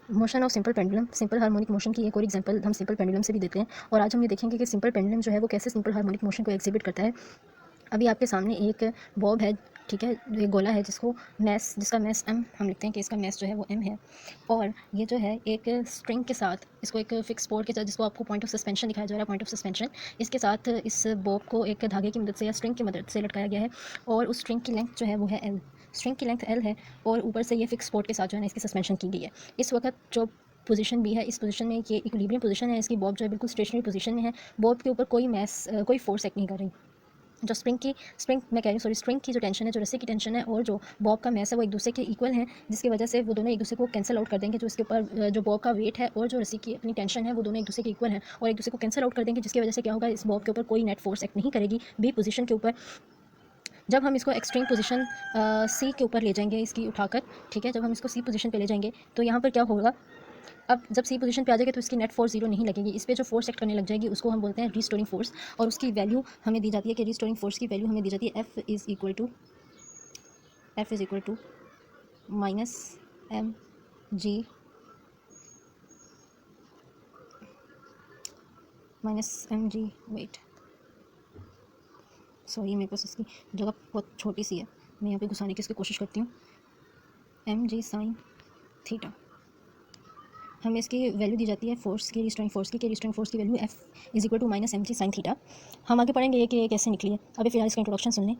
Motion of simple pendulum, simple harmonic motion की एक और एग्जांपल हम सिंपल पेंडुलम से भी देते हैं। और आज हम ये देखेंगे कि सिंपल पेंडुलम जो है वो कैसे सिंपल हार्मोनिक मोशन को एग्जिबिट करता है। अभी आपके सामने एक बॉब है, ठीक है, एक गोला है जिसका मैस m हम लिखते हैं कि इसका मैस जो है वो m है। और ये जो है एक स्ट्रिंग के साथ, इसको एक फिक्स पोर्ट के साथ, जिसको आपको पॉइंट ऑफ सस्पेंशन दिखाया जा रहा है, पॉइंट ऑफ सस्पेंशन, इसके साथ इस बॉब को एक धागे की मदद से या स्ट्रिंग की मदद से लटकाया गया है। और उस स्ट्रिंग की लेंथ जो है वो है l, स्ट्रिंग की लेंथ l है। और ऊपर से ये फिक्स पोर्ट के साथ जो है ना इसकी सस्पेंशन की गई है। इस वक्त जो पोजीशन भी है, इस पोजीशन में ये इक्विलिब्रियम पोजीशन है, इसकी बॉब जो है बिल्कुल स्टेशनरी पोजीशन में है। बॉब के ऊपर कोई फोर्स एक्ट नहीं कर रही। जो स्प्रिंग की जो टेंशन है, जो रस्सी की टेंशन है, और जो बॉब का मैस है, वो एक दूसरे के इक्वल हैं, जिसकी वजह से वो दोनों एक दूसरे को कैंसिल आउट कर देंगे। जो इसके ऊपर जो बॉब का वेट है और जो रस्सी की अपनी टेंशन है, वो दोनों एक दूसरे के इक्वल हैं और एक दूसरे को कैंसिल आउट कर देंगे, जिसकी वजह से क्या होगा, इस बॉब के ऊपर कोई नेट फोर्स एक्ट नहीं करेगी बी पोजीशन के ऊपर। जब हम इसको एक्सट्रीम पोजीशन सी के ऊपर ले जाएंगे इसकी उठाकर, ठीक है, जब हम इसको सी पोजीशन पे ले जाएंगे तो यहाँ पर क्या होगा, अब जब सी पोजीशन पे आ जाएगी तो इसकी नेट फोर्स जीरो नहीं लगेगी। इस पर जो फोर्स एक्ट करने लग जाएगी उसको हम बोलते हैं रीस्टोरिंग फोर्स। और उसकी वैल्यू हमें दी जाती है कि रीस्टोरिंग फोर्स की वैल्यू हमें दी जाती है F is equal to minus M G weight. Sorry, मेरे पास इसकी जगह बहुत छोटी सी है, मैं यहाँ पे घुसाने की इसकी कोशिश करती हूँ। एम जी साइन थीटा, हमें इसकी वैल्यू दी जाती है फोर्स की, रिस्टोरिंग फोर्स की value F is equal to minus M G sine theta. हम आगे पढ़ेंगे कि ये कैसे निकली है। अभी फिलहाल इसका इंट्रोडक्शन सुन लें।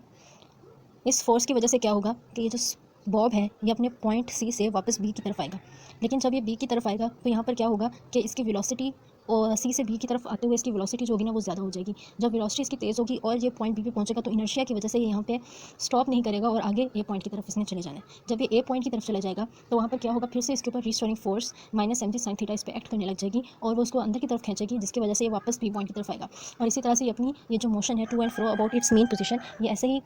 इस फोर्स की वजह से क्या होगा कि ये जो बॉब है ये अपने पॉइंट सी से वापस बी की तरफ आएगा। लेकिन जब ये बी की तरफ आएगा तो यहाँ पर क्या होगा कि इसकी वेलोसिटी और सी से बी की तरफ आते हुए इसकी वेलोसिटी जो होगी ना वो ज़्यादा हो जाएगी। जब वेलोसिटी इसकी तेज़ होगी और ये पॉइंट बी पे पहुँचेगा तो इनर्शिया की वजह से ये यहाँ पे स्टॉप नहीं करेगा और आगे ए पॉइंट की तरफ इसने चले जाना है। जब ये ए पॉइंट की तरफ चला जाएगा तो वहाँ पर क्या होगा, फिर से इसके ऊपर restoring force minus M G sine theta इस पर एक्ट करने लग जाएगी और वो उसको अंदर की तरफ खींचेगी, जिसकी वजह से ये वापस बी पॉइंट की तरफ आएगा। और इसी तरह से ये अपनी ये जो मोशन है to and fro about its mean position, ये ऐसे ही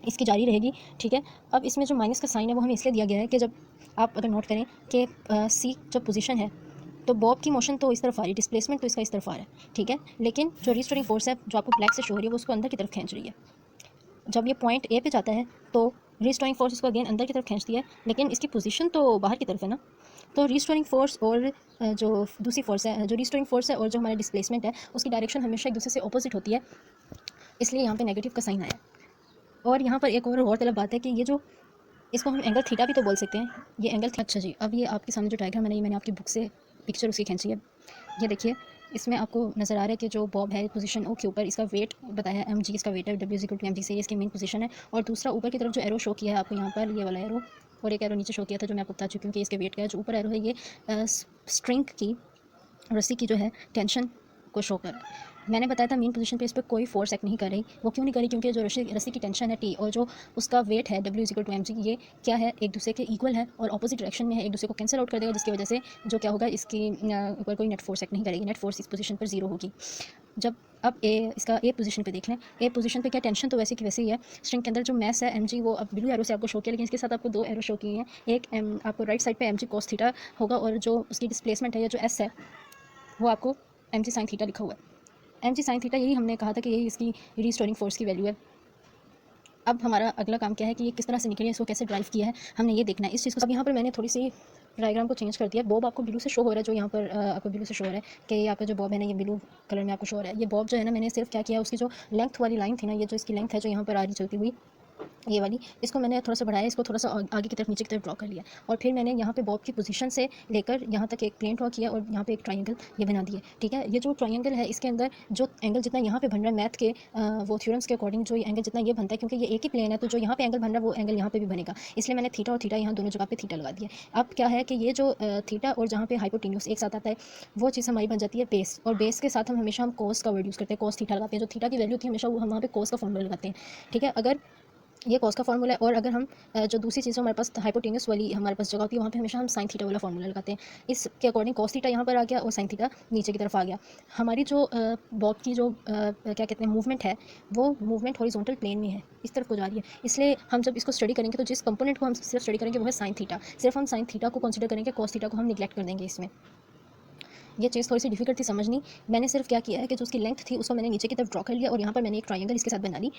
इसकी जारी रहेगी, ठीक है। अब इसमें जो माइनस का साइन है वो हमें इसलिए दिया गया है कि जब आप अगर नोट करें कि सी जो पोजीशन है तो बॉब की मोशन तो इस तरफ आ रही है, डिस्प्लेसमेंट तो इसका इस तरफ आ रहा है, ठीक है। लेकिन जो रिस्टोरिंग फोर्स है जो आपको ब्लैक से शो हो रही है वो उसको अंदर की तरफ खींच रही है। जब ये पॉइंट ए पे जाता है तो रिस्टोरिंग फोर्स इसको अगेन अंदर की तरफ खींचती है, लेकिन इसकी पोजीशन तो बाहर की तरफ है ना। तो रिस्टोरिंग फोर्स और जो दूसरी फोर्स है, जो रिस्टोरिंग फोर्स है और जो हमारा डिस्प्लेसमेंट है, उसकी डायरेक्शन हमेशा एक दूसरे से ऑपोजिट होती है, इसलिए यहाँ पे नेगेटिव का साइन आया। और यहाँ पर एक और गौरतलब बात है कि ये जो इसको हम एंगल थीटा भी तो बोल सकते हैं, ये एंगल अच्छा जी। अब ये आपके सामने जो डायग्राम है, मैंने आपकी बुक से पिक्चर उसकी खींची है। ये देखिए, इसमें आपको नज़र आ रहा है कि जो बॉब है पोजीशन ओ के ऊपर, इसका वेट बताया एम जी, इसका वेट है W is equal to M G से, ये इसकी मेन पोजीशन है। और दूसरा ऊपर की तरफ जो एरो शो किया है आपको यहाँ पर, ये वाला एरो, और एक एरो नीचे शो किया था जो मैं आपको बता चुकी हूँ कि इसके वेट का है। जो ऊपर एरो है ये स्ट्रिंग की, रस्सी की जो है टेंशन को शो कर रहा है। मैंने बताया था मेन पोजीशन पे इस पर कोई फोर्स एक्ट नहीं कर रही। वो क्यों नहीं कर रही, क्योंकि जो रस्सी की टेंशन है टी और जो उसका वेट है W is equal to M G, ये क्या है, एक दूसरे के इक्वल है और ऑपोजिट डायरेक्शन में है, एक दूसरे को कैंसिल आउट कर देगा, जिसकी वजह से जो क्या होगा, इसके ऊपर कोई नेट फोर्स एक्ट नहीं करेगी। नेट फोर्स इस पोजीशन पर जीरो होगी। जब अब इसका ए पोजीशन पे देख लें, ए पोजीशन पे क्या टेंशन तो वैसे की वैसे ही है। स्ट्रिंग के अंदर जो मैस है एम जी, वो अब ब्लू एरो से आपको शो किया, लेकिन इसके साथ आपको दो एरो शो किए हैं। एक आपको राइट साइड पे एम जी कॉस थीटा होगा और जो उसकी डिस्प्लेसमेंट है, या जो एस है, वो आपको एम जी साइन थीटा लिखा हुआ है। एम जी साइन थीटा, यही हमने कहा था कि यही इसकी रिस्टोरिंग फोर्स की वैल्यू है। अब हमारा अगला काम क्या है कि ये किस तरह से निकली है, इसको कैसे ड्राइव किया है, हमने ये देखना है इस चीज़ को। अब यहाँ पर मैंने थोड़ी सी डायग्राम को चेंज कर दिया। बॉब आपको ब्लू से शो हो रहा है, जो यहाँ पर आपको ब्लू से शो हो रहा है कि ये आपका जो बॉब है ना, ये ब्लू कलर में आपको शो हो रहा है। ये बॉब जो है ना, मैंने सिर्फ क्या किया, उसकी जो लेंथ वाली लाइन थी ना, ये जो इसकी लेंथ है जो यहाँ पर आ रही चलती हुई, ये वाली, इसको मैंने थोड़ा सा बढ़ाया, इसको थोड़ा सा आगे की तरफ नीचे की तरफ ड्रॉ कर लिया। और फिर मैंने यहाँ पे बॉब की पोजीशन से लेकर यहाँ तक एक प्लेन ड्रॉ किया और यहाँ पे एक ट्रायंगल ये बना दिए, ठीक है। ये जो ट्रायंगल है, इसके अंदर जो एंगल जितना यहाँ पे बन रहा है मैथ के वो थ्योरम्स के अकॉर्डिंग, जो ये एंगल जितना ये बनता है, क्योंकि ये एक ही प्लेन है, तो जो यहाँ पे एंगल बन रहा है वो एंगल यहाँ पे भी बनेगा, इसलिए मैंने थीटा और थीटा यहाँ दोनों जगह पे थीटा लगा दिया। अब क्या है कि ये जो थीटा और जहाँ पे हाइपोटेन्यूस एक साथ आता है, वो चीज़ हमारी बन जाती है बेस, और बेस के साथ हम हमेशा कोस का वर्ड यूज़ करते हैं, कोस थीटा लगाते हैं। जो थीटा की वैल्यू थी हमेशा हम वहाँ पे कोस का फॉर्मूला लगाते हैं, ठीक है। अगर ये कॉस का फॉर्मूला है, और अगर हम जो दूसरी चीज़ हमारे पास हाइपोटेन्यूस वाली हमारे पास जगह होती है, वहाँ पे हमेशा हम साइन थीटा वाला फॉर्मूला लगाते हैं। इसके अकॉर्डिंग कॉस थीटा यहाँ पर आ गया और साइन थीटा नीचे की तरफ आ गया। हमारी जो बॉब की जो क्या कहते हैं मूवमेंट है, वो मूवमेंट हॉरिजॉन्टल प्लेन में है, इस तरफ को जा रही है। इसलिए हम जब इसको स्टडी करेंगे तो जिस कंपोनेंट को हम सिर्फ स्टडी करेंगे वो है साइन थीटा। सिर्फ हम साइन थीटा को कंसिडर करेंगे, कॉस थीटा को हम निगलेक्ट कर देंगे इसमें। ये चीज़ थोड़ी सी डिफिकल्ट थी समझनी। मैंने सिर्फ क्या किया है कि जो उसकी लेंथ थी उसको मैंने नीचे की तरफ ड्रॉ कर लिया और यहाँ पर मैंने एक ट्राइंगल इसके साथ बना ली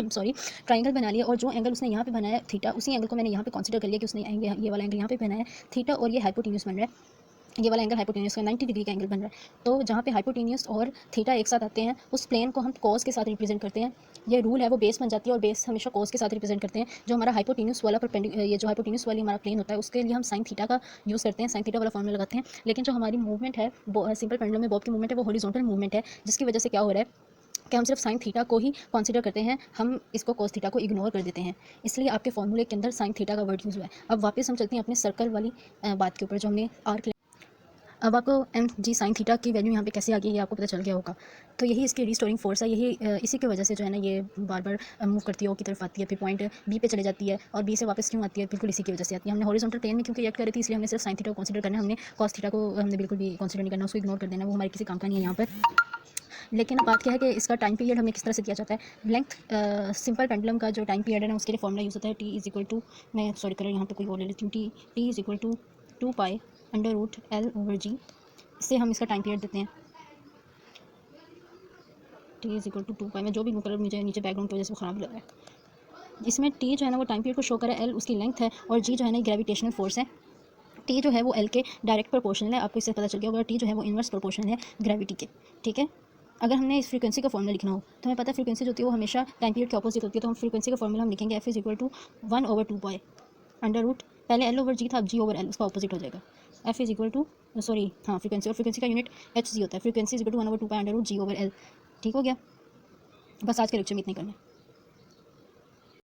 सॉरी, ट्राइंगल बना लिया, और जो एंगल उसने यहाँ पे बनाया थीटा, उसी एंगल को मैंने यहाँ पे कंसीडर कर लिया कि उसने ये वाला एंगल यहाँ पे बनाया थीटा, और ये हाइपोटेन्यूस बन रहा है, ये वाला एंगल हाइपोटेन्यूस का 90 डिग्री का एंगल बन रहा है। तो जहाँ पे हाइपोटेन्यूस और थीटा एक साथ आते हैं उस प्लेन को हम कॉस के साथ रिप्रेजेंट करते हैं। ये रूल है, वो बेस बन जाती है और बेस हमेशा कॉस के साथ रिप्रेजेंट करते हैं। जो हमारा हाइपोटेन्यूस वाला ये जो हाइपोटेन्यूस वाली हमारा प्लेन होता है उसके लिए हम साइन थीटा का यूज़ करते हैं, साइन थीटा वाला फॉर्मूला लगाते हैं। लेकिन जो हमारी मूवमेंट है सिंपल पेंडुलम में बॉब की मूवमेंट है वो हॉरिजॉन्टल मूवमेंट है, जिसकी वजह से क्या हो रहा है कि हम सिर्फ साइन थीटा को ही कंसीडर करते हैं, हम इसको कॉस थीटा को इग्नोर कर देते हैं। इसलिए आपके फॉर्मूले के अंदर साइन थीटा का वर्ड यूज़ हुआ है। अब वापस हम चलते हैं अपने सर्कल वाली बात के ऊपर, जो हमने आर्क। अब आपको एम जी साइन थीटा की वैल्यू यहाँ पे कैसे आ गई ये आपको पता चल गया होगा। तो यही इसकी रिस्टोरिंग फोर्स है, यही इसी की वजह से जो है ना ये बार बार मूव करती है, ओ की तरफ आती है, फिर पॉइंट बी पे चले जाती है, और बी से वापस क्यों आती है, बिल्कुल इसी की वजह से आती है। हमने हॉरिजॉन्टल प्लेन में क्योंकि एक्ट कर रही थी, इसलिए हमने सिर्फ साइन थीटा को कंसीडर करना है, हमने कॉस थीटा को हमने बिल्कुल भी कंसीडर नहीं करना, उसको इग्नोर कर देना, वो हमारे किसी काम का नहीं है यहाँ पर। लेकिन अब बात क्या है कि इसका टाइम पीरियड हमें किस तरह से दिया जाता है। लेंथ सिंपल पेंडुलम का जो टाइम पीरियड है ना उसके लिए फॉर्मूला यूज़ होता है, टी इज इक्वल टू, मैं सॉरी कलर यहाँ पे कोई और ले लेती हूँ, T is equal to 2 pi under root L over G. इससे हम इसका टाइम पीरियड देते हैं, T is equal to 2 pi. मैं जो भी कलर मुझे नीचे बैकग्राउंड की वजह से ख़राब लग रहा है। इसमें टी जो है ना वो टाइम पीरियड को शो कर रहा है, एल उसकी लेंथ है, और जी जो है ना ग्रेविटेशनल फोर्स है। टी जो है वो एल के डायरेक्ट प्रोपोर्शनल है, आपको इससे पता चल गया होगा। टी जो है वो इनवर्स प्रोपोर्शनल है ग्रेविटी के, ठीक है। अगर हमने इस फ्रीक्वेंसी का फॉर्मूला लिखना हो तो हमें पता है फ्रीक्वेंसी जो होती है वो हमेशा टाइम पीरियड के ऑपोजिट होती है, तो हम फ्रीक्वेंसी का फॉर्मूला हम लिखेंगे F is equal to 1/2 pi under root, पहले एल ओवर जी था, अब जी ओवर एल, उसका ऑपोजिट हो जाएगा। F is equal to sorry हाँ फ्रीक्वेंसी, और फ्रीक्वेंसी का यूनिट एच जी होता है, frequency is equal to 1/2 pi under root G over L. ठीक हो गया, बस आज के लेक्चर में इतना ही करना है।